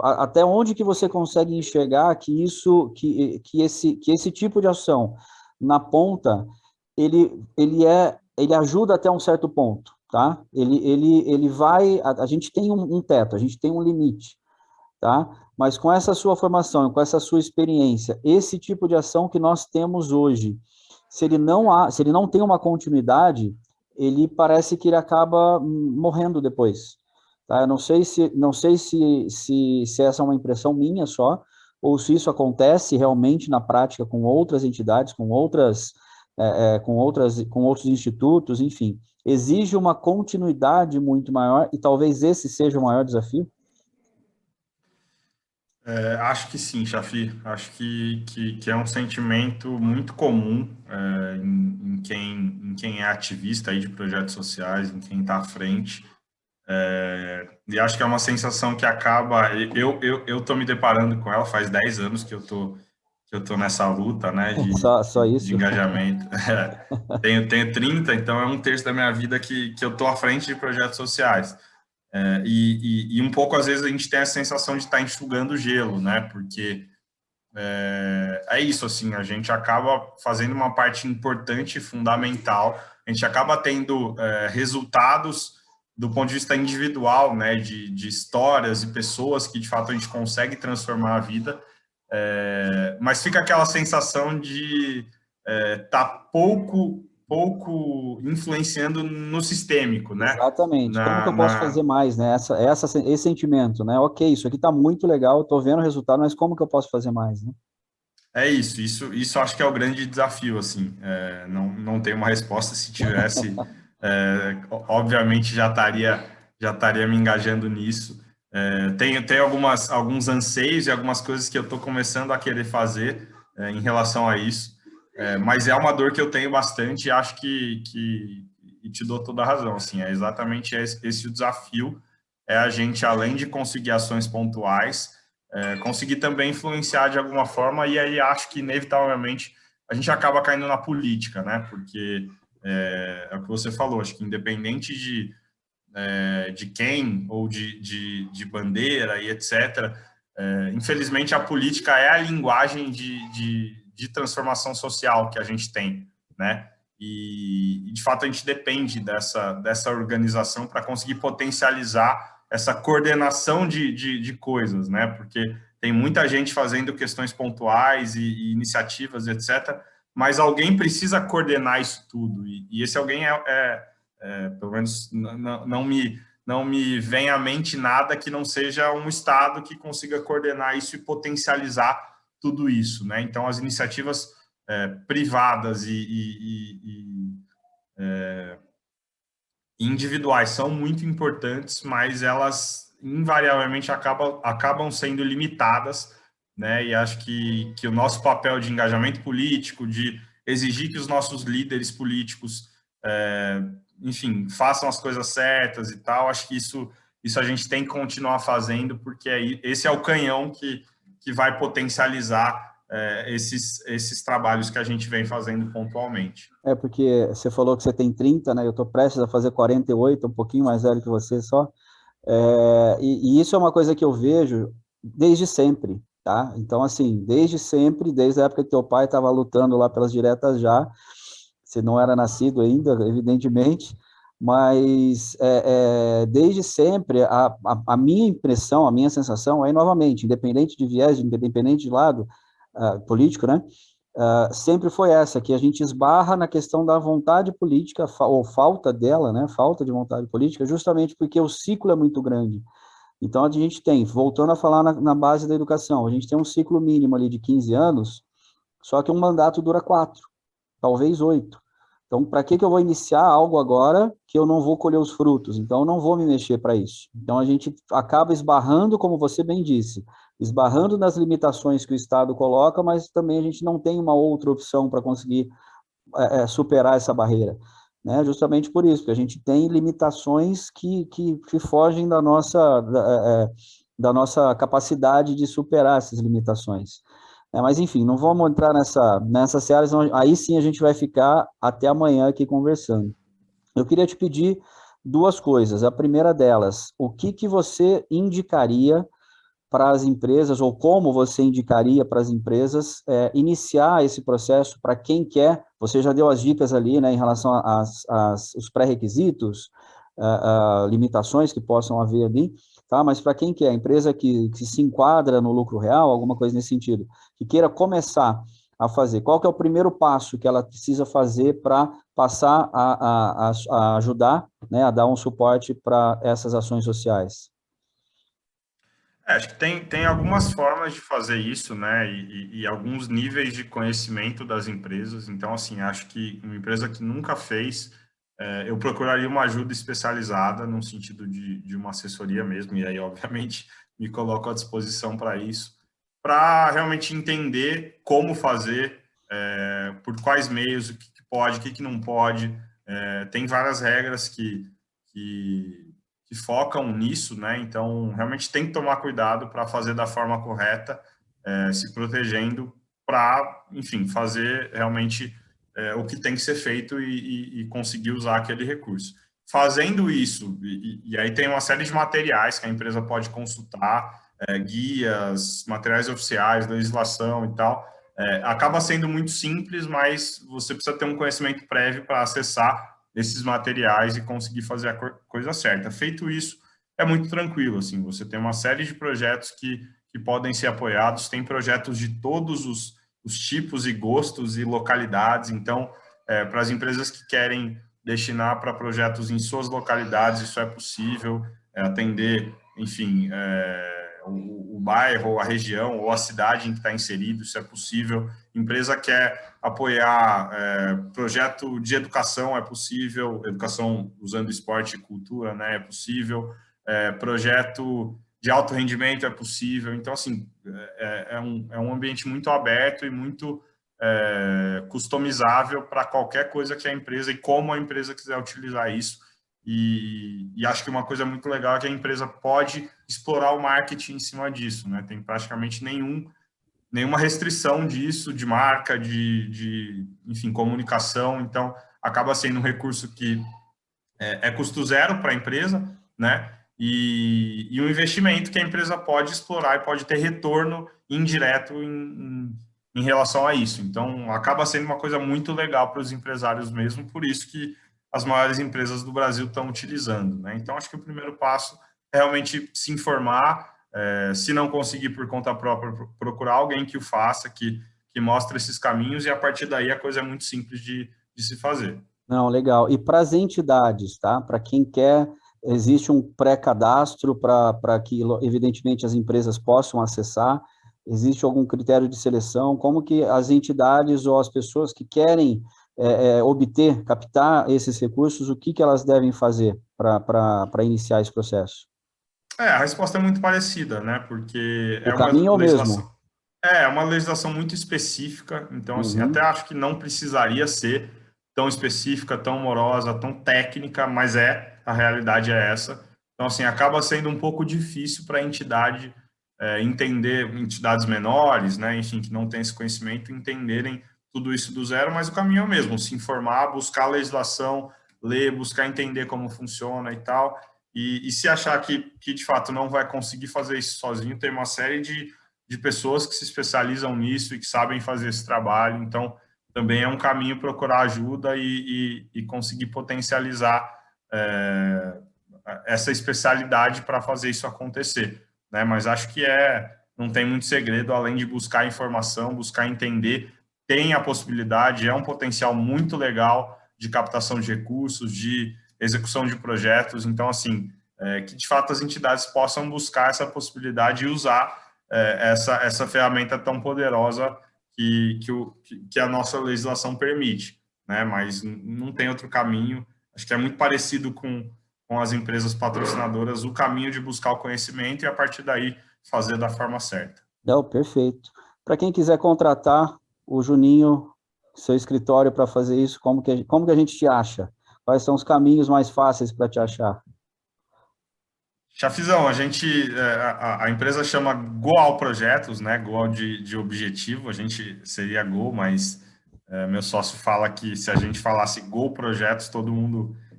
até onde que você consegue enxergar que esse tipo de ação na ponta, ele ajuda até um certo ponto, tá? A gente tem um teto, a gente tem um limite, tá? Mas com essa sua formação, com essa sua experiência, esse tipo de ação que nós temos hoje, se ele não tem uma continuidade, ele parece que ele acaba morrendo depois, tá? Eu não sei se essa é uma impressão minha só, ou se isso acontece realmente na prática com outras entidades, com outros institutos, enfim. Exige uma continuidade muito maior, e talvez esse seja o maior desafio? Acho que sim, Chafi. Acho que é um sentimento muito comum em quem é ativista aí de projetos sociais, em quem está à frente. E acho que é uma sensação que acaba... Eu estou me deparando com ela faz 10 anos que eu tô nessa luta, né, Só isso? de engajamento. Tenho 30, então é um terço da minha vida que eu estou à frente de projetos sociais. E um pouco, às vezes, a gente tem a sensação de estar enxugando gelo, né? Porque é isso, assim, a gente acaba fazendo uma parte importante e fundamental, a gente acaba tendo resultados do ponto de vista individual, né? De histórias e pessoas que, de fato, a gente consegue transformar a vida, mas fica aquela sensação de tá pouco influenciando no sistêmico, né? Exatamente. Como que eu posso fazer mais, né? Esse sentimento, né? Ok, isso aqui está muito legal, estou vendo o resultado, mas como que eu posso fazer mais, né? É isso acho que é o grande desafio, assim, não tem uma resposta, se tivesse, obviamente já estaria me engajando nisso. Tem alguns anseios e algumas coisas que eu estou começando a querer fazer em relação a isso, mas é uma dor que eu tenho bastante e acho e te dou toda a razão, assim, é exatamente esse o desafio, é a gente, além de conseguir ações pontuais, conseguir também influenciar de alguma forma, e aí acho que, inevitavelmente, a gente acaba caindo na política, né? Porque é o que você falou, acho que independente de quem ou de bandeira e etc., infelizmente a política é a linguagem de transformação social que a gente tem, né? E de fato a gente depende dessa organização para conseguir potencializar essa coordenação de coisas, né? Porque tem muita gente fazendo questões pontuais e iniciativas, etc., mas alguém precisa coordenar isso tudo, e esse alguém pelo menos não me vem à mente nada que não seja um Estado que consiga coordenar isso e potencializar tudo isso, né? Então, as iniciativas privadas individuais são muito importantes, mas elas invariavelmente acabam sendo limitadas, né? E acho que o nosso papel de engajamento político, de exigir que os nossos líderes políticos, enfim, façam as coisas certas e tal, acho que isso a gente tem que continuar fazendo, porque esse é o canhão que vai potencializar esses trabalhos que a gente vem fazendo pontualmente. Porque você falou que você tem 30, né? Eu estou prestes a fazer 48, um pouquinho mais velho que você só. E isso é uma coisa que eu vejo desde sempre, tá? Então, assim, desde sempre, desde a época que teu pai estava lutando lá pelas diretas já, você não era nascido ainda, evidentemente, mas desde sempre, a minha impressão, a minha sensação é, novamente, independente de viés, independente de lado político, né? Sempre foi essa, que a gente esbarra na questão da vontade política, ou falta dela, né? Falta de vontade política, justamente porque o ciclo é muito grande. Então, a gente tem, voltando a falar na base da educação, a gente tem um ciclo mínimo ali de 15 anos, só que um mandato dura 4, talvez 8. Então, para que eu vou iniciar algo agora que eu não vou colher os frutos? Então, eu não vou me mexer para isso. Então, a gente acaba esbarrando, como você bem disse, esbarrando nas limitações que o Estado coloca, mas também a gente não tem uma outra opção para conseguir superar essa barreira. Né? Justamente por isso, porque a gente tem limitações que fogem da nossa capacidade de superar essas limitações. Mas, enfim, não vamos entrar nessa seara, aí sim a gente vai ficar até amanhã aqui conversando. Eu queria te pedir duas coisas. A primeira delas, o que você indicaria para as empresas, ou como você indicaria para as empresas iniciar esse processo para quem quer? Você já deu as dicas ali, né, em relação aos pré-requisitos, limitações que possam haver ali, tá? Mas para quem quer, a empresa que se enquadra no lucro real, alguma coisa nesse sentido, que queira começar a fazer, qual que é o primeiro passo que ela precisa fazer para passar a ajudar, né, a dar um suporte para essas ações sociais? Acho que tem algumas formas de fazer isso, né? E alguns níveis de conhecimento das empresas. Então, assim, acho que uma empresa que nunca fez, eu procuraria uma ajuda especializada, no sentido de uma assessoria mesmo, e aí, obviamente, me coloco à disposição para isso, para realmente entender como fazer, por quais meios, o que pode, o que não pode. Tem várias regras que focam nisso, né? Então, realmente tem que tomar cuidado para fazer da forma correta, se protegendo para, enfim, fazer realmente o que tem que ser feito e conseguir usar aquele recurso. Fazendo isso, e aí tem uma série de materiais que a empresa pode consultar, guias, materiais oficiais, legislação e tal. Acaba sendo muito simples, mas você precisa ter um conhecimento prévio para acessar esses materiais e conseguir fazer a coisa certa. Feito isso, é muito tranquilo, assim, você tem uma série de projetos que podem ser apoiados, tem projetos de todos os tipos e gostos e localidades, então, para as empresas que querem destinar para projetos em suas localidades, isso é possível, atender, enfim, o bairro, a região ou a cidade em que está inserido, isso é possível. Empresa quer apoiar projeto de educação, é possível, educação usando esporte e cultura, né, é possível, projeto de alto rendimento é possível. Então, assim, é um ambiente muito aberto e muito customizável para qualquer coisa que a empresa e como a empresa quiser utilizar isso. E acho que uma coisa muito legal é que a empresa pode explorar o marketing em cima disso, né? Tem praticamente nenhuma restrição disso, de marca, enfim, comunicação. Então, acaba sendo um recurso que é custo zero para a empresa, né? E um investimento que a empresa pode explorar e pode ter retorno indireto em relação a isso. Então, acaba sendo uma coisa muito legal para os empresários mesmo, por isso que as maiores empresas do Brasil estão utilizando, né? Então, acho que o primeiro passo é realmente se informar, se não conseguir por conta própria, procurar alguém que o faça, que mostre esses caminhos, e a partir daí a coisa é muito simples de se fazer. Não, legal. E para as entidades, tá? Para quem quer, existe um pré-cadastro para que, evidentemente, as empresas possam acessar? Existe algum critério de seleção? Como que as entidades ou as pessoas que querem obter, captar esses recursos, o que elas devem fazer para iniciar esse processo? A resposta é muito parecida, né? Porque O caminho é o mesmo. É uma legislação muito específica, então, assim, até acho que não precisaria ser tão específica, tão morosa, tão técnica, mas a realidade é essa. Então, assim, acaba sendo um pouco difícil para a entidade entender, entidades menores, né, enfim, que não têm esse conhecimento, entenderem tudo isso do zero, mas o caminho é o mesmo, se informar, buscar a legislação, ler, buscar entender como funciona e tal, e se achar que de fato não vai conseguir fazer isso sozinho, tem uma série de pessoas que se especializam nisso e que sabem fazer esse trabalho, então também é um caminho procurar ajuda e conseguir potencializar essa especialidade para fazer isso acontecer, né? Mas acho que não tem muito segredo, além de buscar informação, buscar entender, tem a possibilidade, é um potencial muito legal de captação de recursos, de execução de projetos, então, assim, que de fato as entidades possam buscar essa possibilidade e usar essa ferramenta tão poderosa que a nossa legislação permite, né? Mas não tem outro caminho. Acho que é muito parecido com as empresas patrocinadoras, o caminho de buscar o conhecimento e, a partir daí, fazer da forma certa. Não, perfeito. Para quem quiser contratar o Juninho, seu escritório, para fazer isso, como que a gente te acha? Quais são os caminhos mais fáceis para te achar? Chafizão, a empresa chama Goal Projetos, né? Goal de objetivo, a gente seria Go, mas meu sócio fala que se a gente falasse Go Projetos,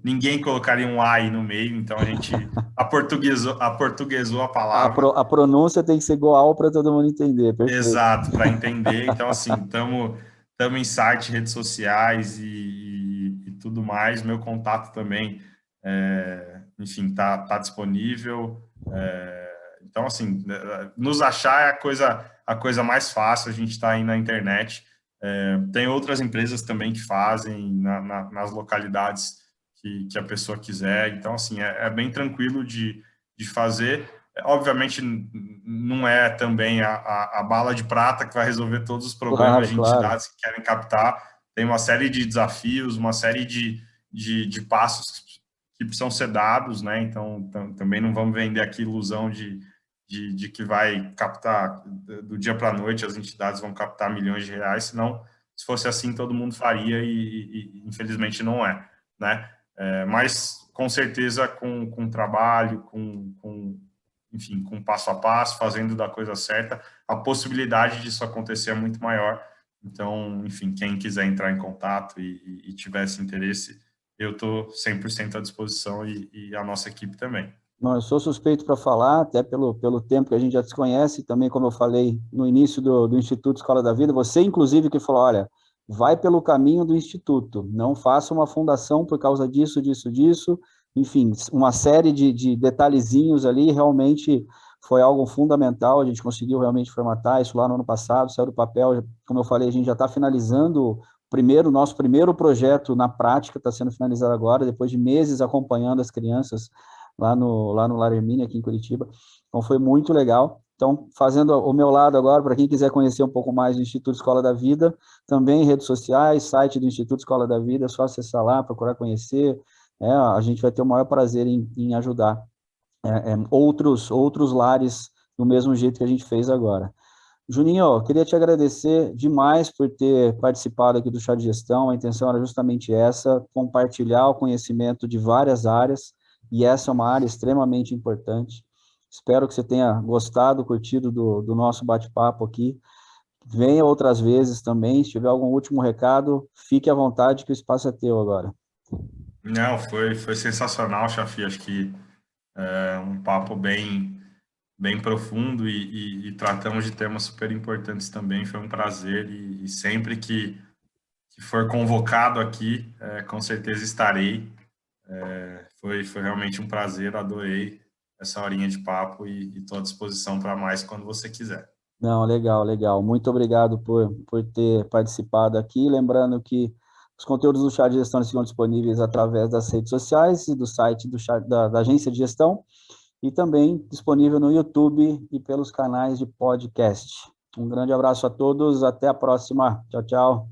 ninguém colocaria um A aí no meio, então a gente aportuguesou a palavra. A pronúncia tem que ser Goal para todo mundo entender, perfeito. Exato, para entender. Então, assim, estamos em site, redes sociais e tudo mais. Meu contato também, enfim, tá disponível. Então, assim, nos achar é a coisa mais fácil. A gente está aí na internet. Tem outras empresas também que fazem nas localidades que a pessoa quiser. Então, assim, é bem tranquilo de fazer. Obviamente, não é também a bala de prata que vai resolver todos os problemas de entidades que querem captar. Tem uma série de desafios, uma série de passos que precisam ser dados, né? Então, também não vamos vender aqui ilusão de que vai captar do dia para a noite, as entidades vão captar milhões de reais, senão, se fosse assim, todo mundo faria e infelizmente não é, né? Mas, com certeza, com trabalho, enfim, com passo a passo, fazendo da coisa certa, a possibilidade disso acontecer é muito maior. Então, enfim, quem quiser entrar em contato e tivesse interesse, eu estou 100% à disposição e a nossa equipe também. Não, eu sou suspeito para falar, até pelo tempo que a gente já se conhece, também como eu falei no início do Instituto Escola da Vida, você inclusive que falou, olha, vai pelo caminho do Instituto, não faça uma fundação por causa disso, enfim, uma série de detalhezinhos ali, realmente foi algo fundamental, a gente conseguiu realmente formatar isso lá no ano passado, saiu do papel, como eu falei, a gente já está finalizando nosso primeiro projeto na prática, está sendo finalizado agora, depois de meses acompanhando as crianças lá no Lar Hermínia, aqui em Curitiba, então foi muito legal. Então, fazendo o meu lado agora, para quem quiser conhecer um pouco mais do Instituto Escola da Vida, também redes sociais, site do Instituto Escola da Vida, é só acessar lá, procurar conhecer, a gente vai ter o maior prazer em ajudar outros lares do mesmo jeito que a gente fez agora. Juninho, eu queria te agradecer demais por ter participado aqui do Chá de Gestão, a intenção era justamente essa, compartilhar o conhecimento de várias áreas, e essa é uma área extremamente importante. Espero que você tenha gostado, curtido do nosso bate-papo aqui. Venha outras vezes também, se tiver algum último recado, fique à vontade que o espaço é teu agora. Não, foi sensacional, Chafi. Acho que é um papo bem profundo e tratamos de temas super importantes também. Foi um prazer e sempre que for convocado aqui, com certeza estarei. Foi realmente um prazer, adorei essa horinha de papo e estou à disposição para mais quando você quiser. Não, legal, legal. Muito obrigado por ter participado aqui. Lembrando que os conteúdos do Chá de Gestão ficam disponíveis através das redes sociais e do site da Agência de Gestão, e também disponível no YouTube e pelos canais de podcast. Um grande abraço a todos, até a próxima. Tchau, tchau.